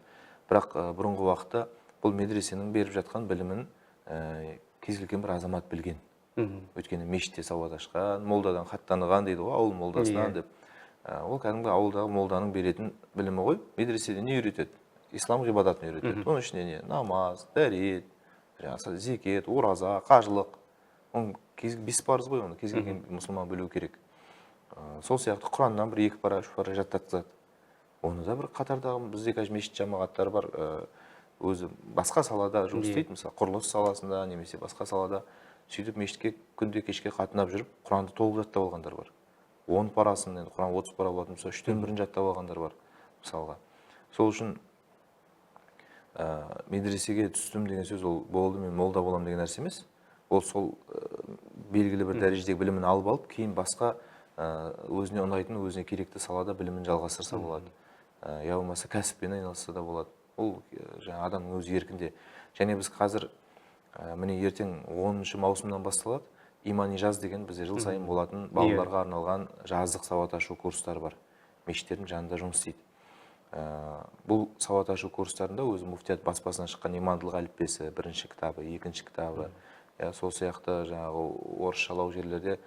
Бірақ бұрынғы уақытта бұл медресенің беріп жатқан білімін кез келген бір азамат білген. Өйткені мешітте сауат ашқан, молдадан хат таныған дейді ғой, ауыл молдасынан деп. Ол кәдімгі ауылдағы молданың беретін білімі ғой. Медреседе не үйретеді? Ислам ғибадатын үйретеді. Оның ішінде не? Намаз, дәрет, зекет, ораза, қажылық. Оның 5 парыз ғой, оны кез келген мұсылман білу керек. Сол сияқты Құраннан бір 2 пара, 3 пара жаттатқызады. Оны да бір қатардағы бізде қазір мешіт жамағаттары бар, өзі басқа салада жұмыс істейді, мысалы құрылыс саласында немесе басқа салада. Сөйтіп мешітке күнде кешке қатынап жүріп, Құранды толық жаттап алғандар бар. 10 парасын, енді Құран 30 пара болатын болса, 3-тен 1-ін жаттап алғандар бар, мысалға. Сол үшін медресеге түстім деген сөз ол болды, мен молда болам деген нәрсе емес. Ол сол белгілі бір дәрежедегі білімін алып алып, кейін басқа өзіне ұнайтын, өзіне керекті салада білімін жалғастырса болады. я болмаса кәсіппен айналысса да болады. Ол жаңа адамның өз еркінде. Және біз қазір міне ертең 10 маусымнан басталады. Имани жаз деген бізде жыл сайын болатын балаларға арналған жаздық сауат ашу курстары бар. Мешіттердің жанында жұмыс істейді. Бұл сауат ашу курстарында өзі муфтият баспасынан шыққан имандылық әліппесі бірінші кітабы, екінші кітабы, сол сияқты жаңағы орысшалау жерлерде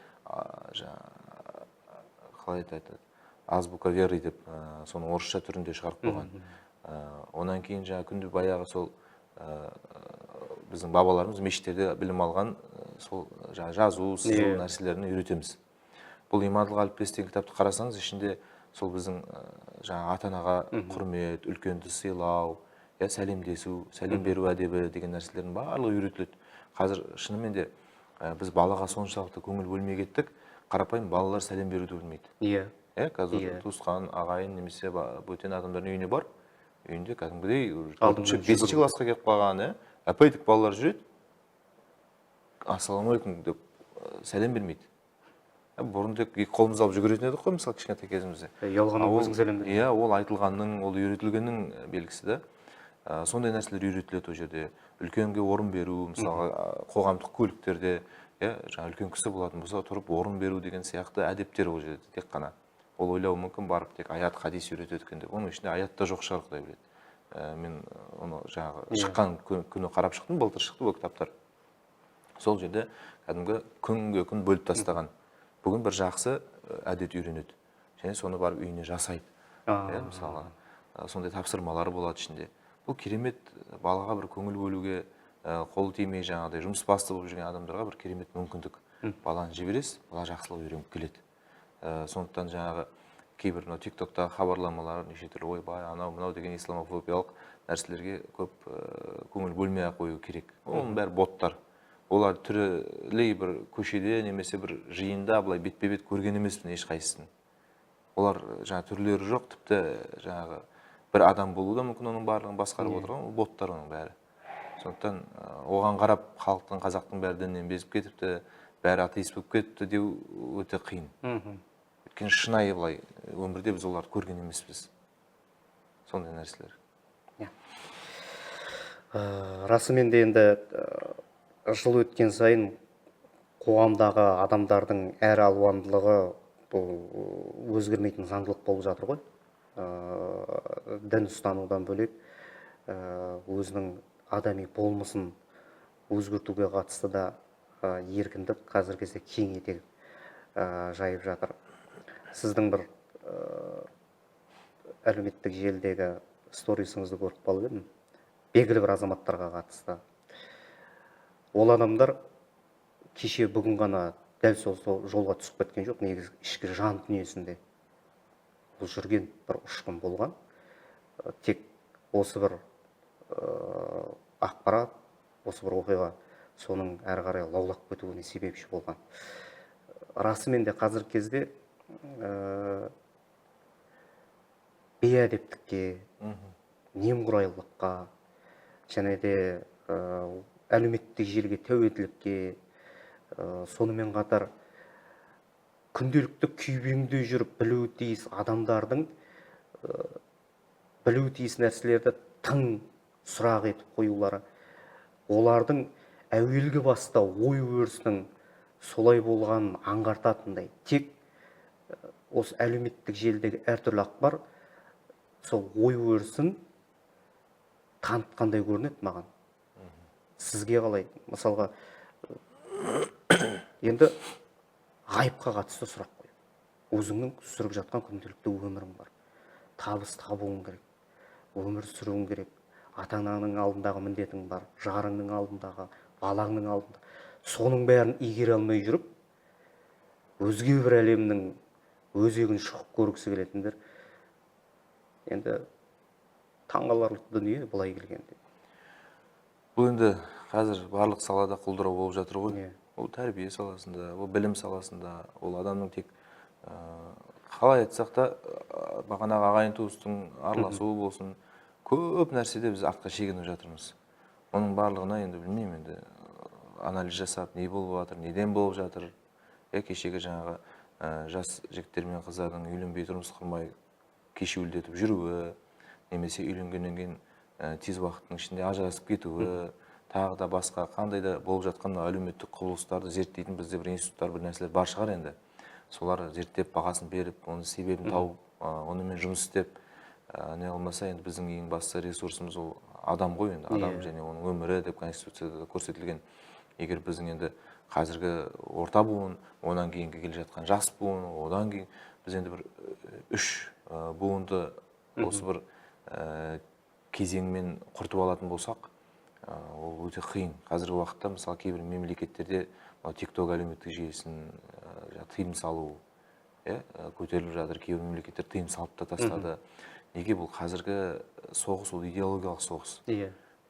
қалай айтады, азбука веры деп соны орысша түрінде шығарып қойған. Онан кейін жаңа күнде баяғы сол біздің бабаларымыз мешіттерде білім алған сол жазу, сызу нәрселерін үйретеміз. Бұл имандылық әліппесі деген кітапты қарасаңыз, ішінде сол біздің жаңа ата-анаға құрмет, үлкенді сыйлау, сәлемдесу, сәлем беру әдебі деген нәрселердің барлығы үйретіледі. Қазір шынымен де біз балаға соншалықты көңіл бөлмей кеттік, қарапайым балалар сәлем беруді білмейді. Қазір туысқан, ағайын немесе бөтен адамдардың үйіне бар, үйінде кәдімгідей 4-5 классқа келіп қалған, әпәйтік балалар жүреді, ассалаумалейкум деп сәлем бермейді. Бұрын тек екі қолымызды алып жүгіретін едік қой, мысалы кішкентай кезімізде. Ұялғаннан өзің сәлем береді. Ол айтылғанның, ол үйретілгеннің белгісі да. Сондай нәрселер үйретіледі ол жерде. Үлкенге орын беру, мысалы қоғамдық көліктерде, жаңа үлкен кісі болатын болса, тұрып орын беру деген сияқты әдептер ол жерде тек қана. Ол ойлауы мүмкін барып тек аят, хадис үйретеді екен деп. Оның ішінде аят та жоқ шығар, Құдай біледі. Мен оны жаңағы шыққан күні қарап шықтым, былтыр шықты бұл кітаптар. Сол жерде кәдімгі күнге күн бөліп тастаған. Бүгін бір жақсы әдет үйренеді. Және соны барып үйіне жасайды. Мысалы, сондай тапсырмалары болады ішінде. Бұл керемет балаға бір көңіл бөлуге, қолы тимей жаңағыдай жұмыс басты болып жүрген адамдарға бір керемет мүмкіндік. Баланы жібересіз, бала жақсылық үйреніп келеді. Сондықтан жаңағы кейбір тиктоктағы хабарламалар, неше түрлі ойбай, анау мынау деген исламофобиялық нәрселерге көп көңіл бөлмей ақ қою керек. Оның бәрі боттар. Олар түрілей бір көшеде немесе бір жиында былай бетпе-бет көрген емеспін ешқайсысын. Олар жаңа түрлері жоқ, тіпті жаңағы бір адам болуы да мүмкін оның барлығын басқарып отырған, ол боттар оның бәрі. Сондықтан оған қарап халықтың, қазақтың бәрі діннен безіп кетіпті, бәрі атеист болып кетіпті деу өте қиын. Өйткені шынайы былай өмірде біз оларды көрген емеспіз. Сондай нәрселер. Расымен де енді жыл өткен сайын қоғамдағы адамдардың әр алуандылығы бұл өзгермейтін заңдылық болып жатыр ғой. Дін ұстанудан бөлек өзінің адами болмысын өзгертуге қатысты да еркіндік қазіргі кезде кең етек жайып жатыр. Сіздің бір әлеуметтік желідегі сторисіңізді көріп қалып едім. Белгілі бір азаматтарға қатысты. Ол адамдар кеше бүгін ғана дәл сол жолға түсіп кеткен жоқ, негізі ішкі жан дүниесінде бұл жүрген бір ұшқын болған. Тек осы бір ақпарат, осы бір оқиға соның әрі қарай лаулап кетуіне себепші болған. Расымен де қазіргі кезде бейәдептікке, немқұрайлылыққа және де әлеуметтік желіге тәуелділікке, сонымен қатар күнделікті күйбеңде жүріп білуі тиіс адамдардың білуі тиіс нәрселерді тың сұрақ етіп қоюлары, олардың әуелгі баста ой өрісінің солай болғанын аңғартатындай. Тек осы әлеуметтік желідегі әртүрлі ақпар сол ой өрісін танытқандай көрінеді маған. Сізге қалай? Мысалға, енді ғайыпқа қатысты сұрақ қой. Өзіңнің сүріп жатқан күнделікті өмірің бар. Табыс табуың керек. Өмір сүруің керек. Ата-ананың алдындағы міндетің бар. Жарыңның алдындағы, балаңның алдында. Соның бәрін игере алмай жүріп, өзге бір әлемнің өзегін шұқып көргісі келетіндер. Енді таңғаларлық дүние былай келгенде. Бұл енді қазір барлық салада құлдырау болып жатыр ғой. Ол тәрбие саласында, ол білім саласында, ол адамның тек қалай айтсақ та бағанағы ағайын туыстың араласуы болсын, көп нәрседе біз артқа шегініп жатырмыз. Оның барлығына енді білмеймін, енді анализ жасап, не болып жатыр, неден болып жатыр. Кешегі жаңағы жас жігіттер мен қыздардың үйленбей тұрмыс құрмай кешеуілдетіп жүруі, немесе үйленгеннен кейін тез уақыттың ішінде ажырасып кетуі, тағы да басқа қандай да болып жатқан әлеуметтік құбылыстарды зерттейтін бізде бір институттар, бір нәрселер бар шығар енді. Солар зерттеп, бағасын беріп, оның себебін тауып, онымен жұмыс істеп, не болмаса енді біздің ең басты ресурсымыз ол адам ғой енді, адам және оның өмірі деп Конституцияда көрсетілген. Егер біздің енді қазіргі орта буын, одан кейінгі келе жатқан жас буын, одан кейін біз енді бір үш буынды осы бір кезеңмен құртып алатын болсақ, ол өте қиын. Қазіргі уақытта мысалы кейбір мемлекеттерде TikTok әлеуметтік желісін тыйым салу көтеріліп жатыр, кейбір мемлекеттер тыйым салып та тастады. Неге? Бұл қазіргі соғыс, ол идеологиялық соғыс.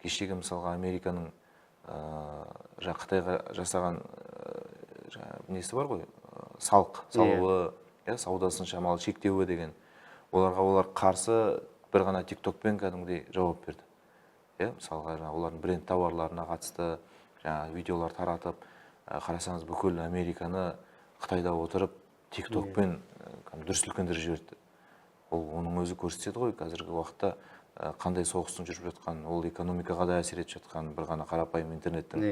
Кешегі мысалға Американың Қытайға жасаған несі бар ғой, салуы, саудасын шамалы шектеуі деген. Олар қарсы бір ғана TikTokпен кәдімгідей жауап берді. Мысалға олардың бренд тауарларына қатысты видеолар таратып, қарасаңыз бүкіл Американы Қытайда отырып TikTokпен дүрсілкіндіріп жіберді. Оның өзі көрсетеді ғой, қазіргі уақытта қандай соғыстың жүріп жатқан, ол экономикаға да әсер етіп жатқан, бір ғана қарапайым интернеттің,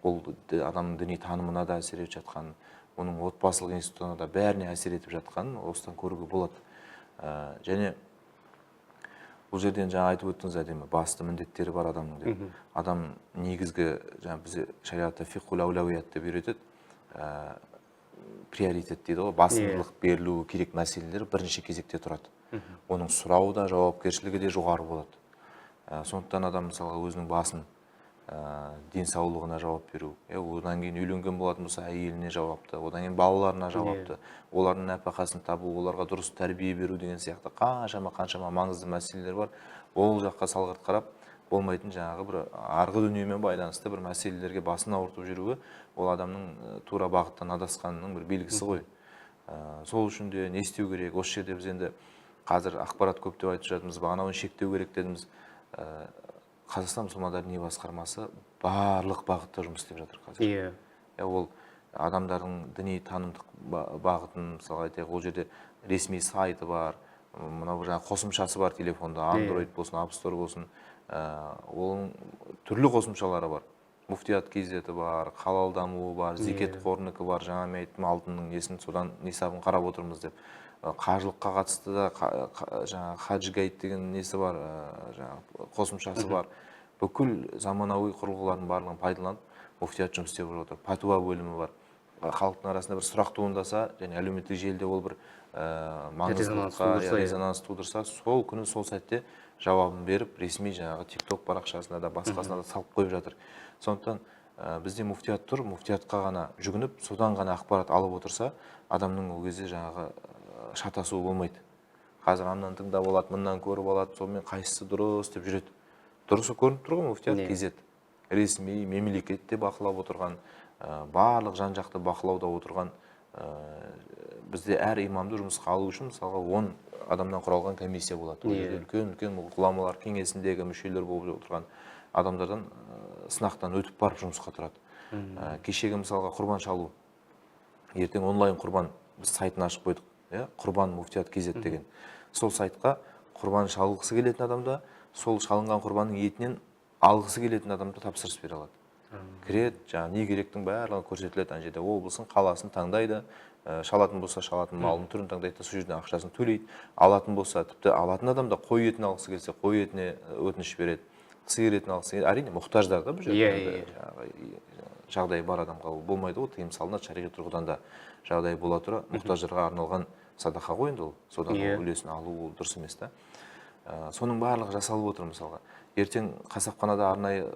ол адамның діни танымына да әсер етіп жатқан, оның отбасылық институтына да бәріне әсер етіп жатқан, осыдан көруге болады. Және бұл жерден жаңа айтып өттіңіз әдемі, басты міндеттері бар адамның деп. Адам негізгі, бізде шариғатта фиқхул аулауият деп үйретеді, приоритет дейді ғой, басымдылық берілуі керек мәселелер бірінші кезекте тұрады. Оның сұрауы да, жауапкершілігі де жоғары болады. Сондықтан адам мысалға өзінің басын, денсаулығына жауап беру, одан кейін үйленген болатын болса әйеліне жауапты, одан кейін балаларына жауапты, олардың нәпақасын табу, оларға дұрыс тәрбие беру деген сияқты қаншама маңызды мәселелер бар. Ол жаққа салғырт қарап болмайтын жаңағы бір арғы дүниемен байланысты бір мәселелерге басын ауыртып жүруі, ол адамның тура бағыттан адасқанының бір белгісі ғой. Сол үшін де не істеу керек? Осы жерде біз енді қазір ақпарат көп деп айтып жатырмыз, бағанауын шектеу керек дедіңіз. Қазақстан мұсылмандар діни басқармасы барлық бағытта жұмыс істеп жатыр қазір. Ол адамдардың діни танымдық бағытын, мысалы айтайық, ол жерде ресми сайты бар, мынау жаңа қосымшасы бар телефонда, Android болсын, App Store болсын, оның түрлі қосымшалары бар. Муфтият KZ бар, халал дамуы бар, зекет қорыныкі бар, жаңа мен айттым, алтынның несін, содан несабын қарап отырмыз деп. Қажылыққа қатысты да жаңа хаджи гайд деген несі бар, қосымшасы бар. Бүкіл заманауи құрылғылардың барлығын пайдаланып, муфтият жұмыс істеп отыр. Пәтуа бөлімі бар. Халықтың арасында бір сұрақ туындаса, және әлеуметтік желіде ол бір маңыздылыққа резонанс тудырса, сол күні сол сәтте жауабын беріп, ресми жаңағы TikTok парақшасына да басқасына да салып қойып жатыр. Сондықтан бізде муфтият тұр, муфтиятқа ғана жүгініп, содан ғана ақпарат алып отырса, адамның ол кезде жаңағы шатасуы болмайды. Қазір аннан тыңдап алады, мыннан көріп алады, сонымен қайсысы дұрыс деп жүреді. Дұрысы көрініп тұр ғой, муфтият KZ. Ресми, мемлекетте бақылап отырған, барлық жан-жақты бақылауда отырған, бізде әр имамды жұмысқа алу үшін мысалға 10 адамнан құралған комиссия болады. Үлкен ғұламалар кеңесіндегі мүшелер болып отырған адамдардан сынақтан өтіп барып жұмысқа тұрады. Кешегі мысалға құрбан шалу, ертең онлайн құрбан, біз сайтын ашып қойдық, құрбан муфтият KZ деген. Сол сайтқа құрбан шалғысы келетін адамда, сол шалынған құрбанның етінен алғысы келетін адамда тапсырыс бере алады. Кіреді, жаңа не керектің барлығы көрсетіледі, ана жерде облысын, қаласын таңдайды, шалатын болса шалатын малын түрін таңдайды, сол жерден ақшасын төлейді. Алатын болса, тіпті алатын адам да қой етін алғысы келсе, қой етіне өтініш береді. Сиыр етін алғысы келсе, әрине мұқтаждар да бұл жерде. Жағдайы бар адамға болмайды ғой, тыйым салынады, шариғи тұрғыдан да жағдайы бола тұра, мұқтаждарға арналған садақа ғой енді ол, содан үлесін алу ол дұрыс емес та. Соның барлығы жасалып отыр мысалға. Ертең қасапханада арнайы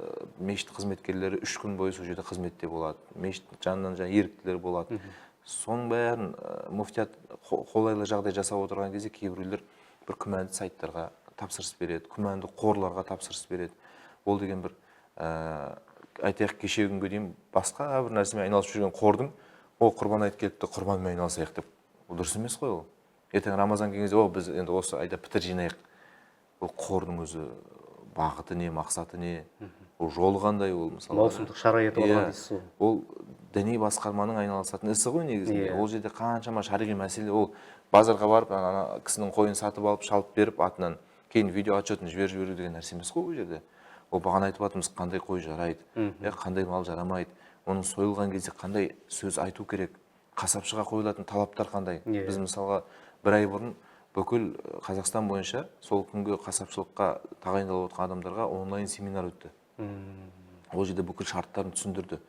мешіт қызметкерлері 3 күн бойы сол жерде қызметте болады. Мешіт жанынан еріктілер болады. Соның бәрін муфтият қолайлы жағдай жасап отырған кезде кейбіреулер бір күмәнді сайттарға тапсырыс береді, күмәнді қорларға тапсырыс береді. Ол деген бір айтайық кешегі күнге дейін басқа бір нәрсемен айналысып жүрген қордың, ол құрбан айт келіпті, құрбанмен айналысайық деп. Ол дұрыс емес қой ол. Ертең Рамазан келген кезде, біз енді осы айда пітір жинайық. Ол қордың өзі бағыты не, мақсаты не, ол жолы қандай, ол мысалы маусымдық шара етіп алған дейсіз ғой. ол діни басқарманың айналысатын ісі ғой негізінде. Иә. Ол жерде қаншама шариғи мәселе, ол базарға барып ана кісінің қойын сатып алып шалып беріп атынан кейін видео отчетін жіберу деген нәрсе емес қой ол жерде. Ол бағана айтып жатырмыз, қандай қой жарайды, қандай мал жарамайды, оның сойылған кезде қандай сөз айту керек, қасапшыға қойылатын талаптар қандай. Біз мысалға бір ай бұрын бүкіл Қазақстан бойынша сол күнгі қасапшылыққа тағайындалып отқан адамдарға онлайн семинар өтті. Ол жерде бүкіл шарттарын түсіндірді.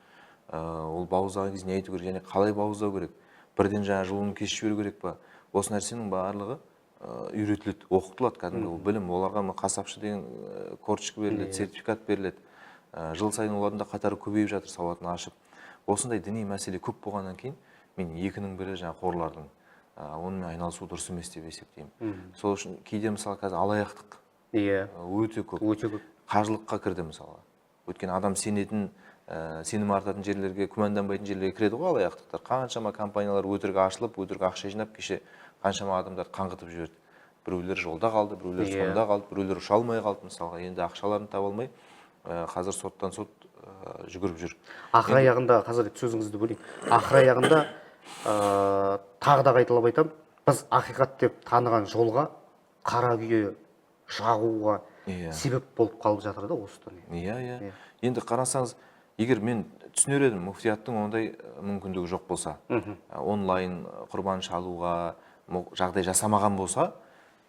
Ол бауыздаған кезде не айту керек және қалай бауыздау керек, бірден жаңа жылуын кесіп жіберу керек па, осы нәрсенің барлығы үйретіледі, оқытылады кәдімгі. Ол білім, оларға қасапшы деген корточка беріледі, сертификат беріледі. Жыл сайын олардың да қатары көбейіп жатыр, сауатын ашып. Осындай діни мәселе көп болғаннан кейін мен екінің бірі жаңа қорлардың онымен айналысу дұрыс емес деп есептеймін. Сол үшін кейде мысалы қазір алаяқтық өте көп. Өте көп. Қажылыққа кірді мысалы. Өйткені адам сенетін, сенім артатын жерлерге, күмәнданбайтын жерлерге кіреді ғой алаяқтықтар. Қаншама компаниялар өтірік ашылып, өтірік ақша жинап, кеше қаншама адамдар қаңғытып жіберді. Біреулер жолда қалды, біреулер сонда қалды, біреулер ұша алмай қалды мысалға. Енді ақшаларын таба алмай, қазір соттан сот жүгіріп жүр. Ақыр аяғында, қазір сөзіңізді бөлейін. Ақыр аяғында тағы да қайталап айтамын, біз ақиқат деп таныған жолға қара күйе жағуға себеп болып қалып жатыр да осыдан. Иә. Енді қарасаңыз, егер мен түсінер едім, муфтияттың ондай мүмкіндігі жоқ болса, онлайн құрбан шалуға жағдай жасамаған болса,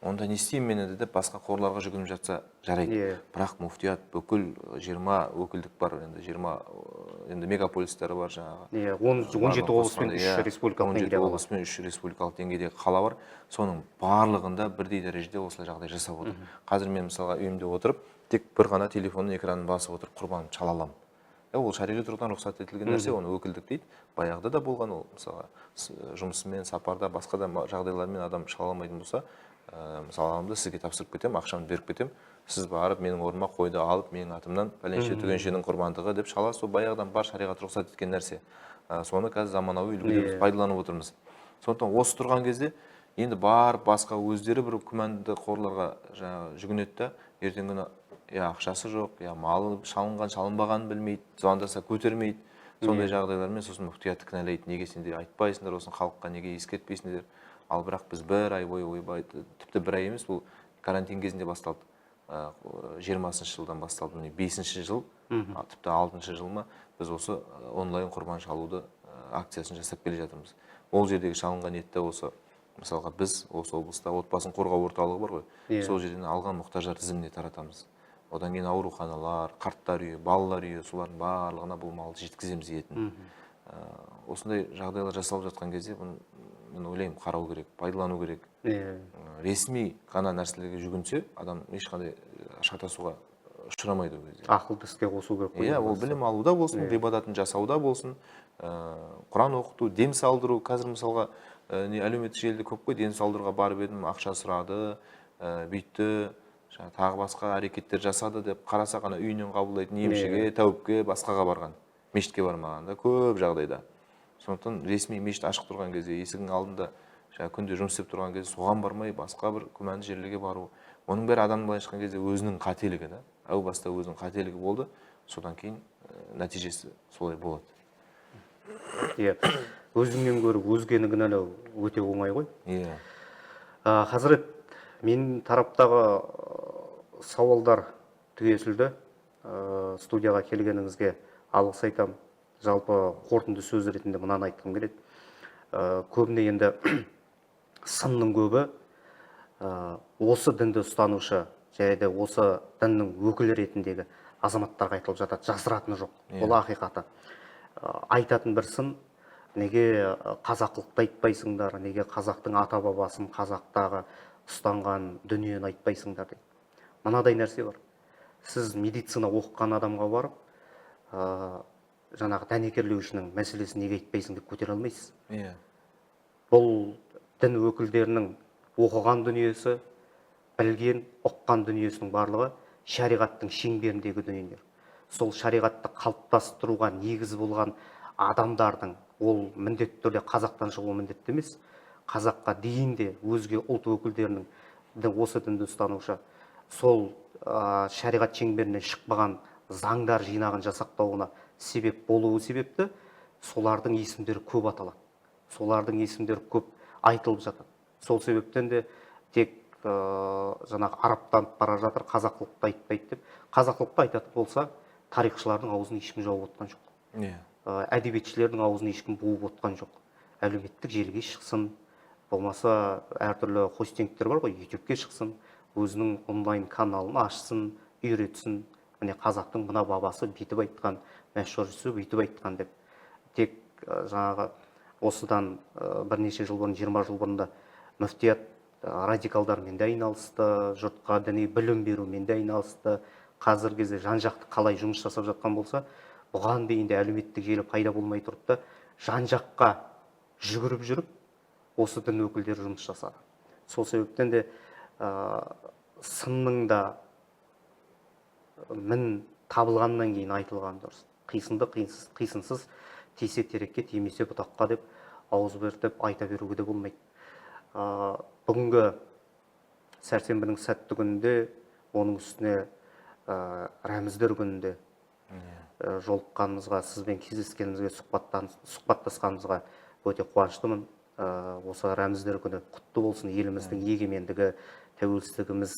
онда не істеймін мен енді деп басқа қорларға жүгініп жатса жарайды. Бірақ муфтият бүкіл 20 өкілдік бар, енді 20 енді мегаполистері бар жаңағы. 17 облыс пен 3 республикалық деңгейде. 17 облыс пен 3 республикалық деңгейдегі қала бар. Соның барлығында бірдей дәрежеде осылай жағдай жасап отыр. Қазір мен мысалға үйімде отырып, тек бір ғана телефонның экранын басып отырып құрбанымды шала аламын. Ол шариғи тұрғыдан рұқсат етілген нәрсе, оны өкілдік дейді. Баяғыда да болған ол, мысалға жұмысымен, сапарда, басқа да жағдайлармен адам шала алмайтын болса, мысалымды сізге тапсырып кетемін, ақшамды беріп кетемін, сіз барып менің орныма қойды алып, менің атымнан пәленше түгеншенің құрбандығы деп шала, сол баяғыдан бар шариғат рұқсат еткен нәрсе. Соны қазір заманауи үлгіде пайдаланып отырмыз. Сондықтан осы тұрған кезде енді бар басқа өздері бір күмәнді қорларға жүгінеді да, ертеңгі күні ақшасы жоқ, малы шалынған, шалынбағанын білмейді, звондаса көтермейді. Сондай жағдайлармен сосын муфтиятты кінәлайды. Неге сендер айтпайсыңдар, осын халыққа неге ескертпейсіңдер? Ал бірақ біз бір ай бойы ойбай, тіпті бір ай емес, бұл карантин кезінде басталды. 20-шы жылдан басталды. 5-ші жыл, тіпті 6-шы жыл ма, біз осы онлайн құрбан шалуды акциясын жасап келе жатырмыз. Ол жердегі шалынған ниетте осы, мысалға біз осы облыста отбасын қорғау орталығы бар ғой, сол жерден алған мұқтаждар тізіміне таратамыз. Одан кейін ауруханалар, қарттар үйі, балалар үйі, солардың барлығына бұл малды жеткіземіз етін. Осындай жағдайлар жасалып жатқан кезде, мен ойлаймын, қарау керек, пайдалану керек. Ресми ғана нәрселерге жүгінсе, адам ешқандай шатасуға ұшырамайды ол кезде. Ақылды іске қосу керек. Ол білім алуда болсын, ғибадатын жасауда болсын, Құран оқыту, дем салдыру. Қазір мысалға әлеуметтік желіде көп қой, дем салдыруға барып едім, ақша сұрады, бүйтті, тағы басқа әрекеттер жасады деп қараса ғана үйінен қабылдайтын емшіге, тәуіпке, басқаға барған, мешітке бармағанда көп жағдайда. Сондықтан ресми мешіт ашық тұрған кезде, есігінің алдында күнде жұмыс істеп тұрған кезде соған бармай, басқа бір күмәнді жерлерге бару. Оның бәрі адамның былайша айтқан кезде өзінің қателігі да. Әу баста өзінің қателігі болды, содан кейін нәтижесі солай болады. Өзіңнен гөрі өзгені кінәлау өте оңай ғой. Хазірет, мен тараптағы сауалдар түгесілді. Студияға келгеніңізге алғыс айтамын. Жалпы қорытынды сөз ретінде мынаны айтқым келеді. Көбіне енді сынның көбі осы дінді ұстанушы және де осы діннің өкілі ретіндегі азаматтарға айтылып жатады. Жасыратыны жоқ. Ол ақиқаты. Айтатын бір сын, неге қазақылықты айтпайсыңдар, неге қазақтың ата бабасын, қазақтағы ұстанған дүниені айтпайсыңдар дейді. Мынадай нәрсе бар. Сіз медицина оқыған адамға барып, жаңағы дәнекерлеушінің мәселесін неге айтпайсың деп көтере алмайсыз. Бұл дін өкілдерінің оқыған дүниесі, білген, ұққан дүниесінің барлығы шариғаттың шеңберіндегі дүниелер. Сол шариғатты қалыптастыруға негіз болған адамдардың, ол міндетті түрде қазақтан шығу міндетті емес, қазаққа дейін де өзге ұлт өкілдерінің осы дінді ұстанушы сол шариғат шеңберінен шықпаған заңдар жинағын жасақтауына себеп болуы себепті солардың есімдері көп аталады. Солардың есімдері көп айтылып жатады. Сол себептен де тек жаңағы арабтанып бара жатыр, қазақылықты айтпайды деп. Қазақылықты айтатын болса, тарихшылардың аузын ешкім жауып отқан жоқ. Әдебиетшілердің аузын ешкім буып отқан жоқ. Әлеуметтік желіге шықсын, болмаса әртүрлі хостингтер бар ғой, ютубке шықсын, өзінің онлайн каналын ашсын, үйретсін. Міне қазақтың мына бабасы бүйтіп айтқан, Мәшһүр Жүсіп бүйтіп айтқан деп. Тек жаңағы осыдан бірнеше жыл бұрын, 20 жыл бұрында мүфтият радикалдармен де айналысты, жұртқа діни білім берумен де айналысты. Қазіргі кезде жан-жақты қалай жұмыс жасап жатқан болса, бұған дейін де әлеуметтік желі пайда болмай тұрып та жан-жаққа жүгіріп жүріп, осы дін өкілдері жұмыс жасады. Сол себептен де сынның да мін табылғаннан кейін айтылған дұрыс. Қисынды қисынсыз тисе терекке, тимесе бұтаққа деп ауыз бертіп айта беруге де болмайды. Бүгінгі сәрсенбінің сәтті күнінде, оның үстіне рәміздер күнінде жолыққанымызға, сізбен кездескенімізге, сұхбаттасқанымызға өте қуаныштымын. Осы рәміздер күні құтты болсын. Еліміздің егемендігі, тәуелсіздігіміз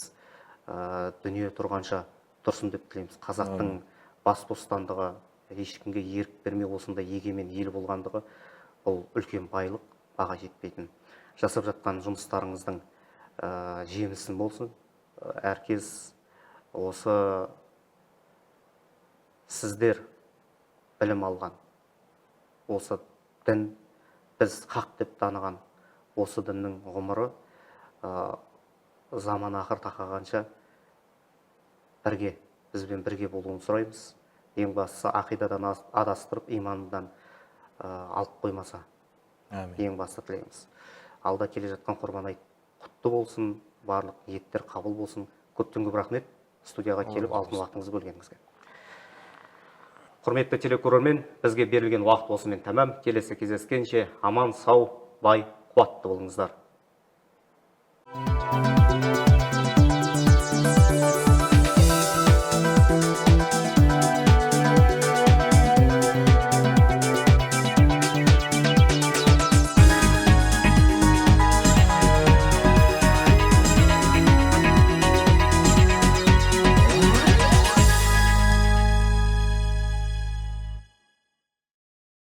дүние тұрғанша тұрсын деп тілейміз. Қазақтың бас бостандығы, ешкімге ерік бермей осындай егемен ел болғандығы, бұл үлкен байлық, баға жетпейтін. Жасап жатқан жұмыстарыңыздың жемісін болсын. Әркез осы сіздер білім алған, осы дін біз хақ деп таныған, осы діннің ғұмыры заман ақыр тақағанша бізбен бірге болуын сұраймыз. Ең бастысы ақидадан адастырып, имандан алып қоймаса, ең басты тілейміз. Алда келе жатқан Құрбан айт құтты болсын, барлық ниеттер қабыл болсын. Көптен көп рахмет студияға келіп алтын уақытыңызды бөлгеніңізге. Құрметті телекөрермен, бізге берілген уақыт осымен тәмам. Келесі кездескенше аман, сау, бай, қуатты болыңыздар.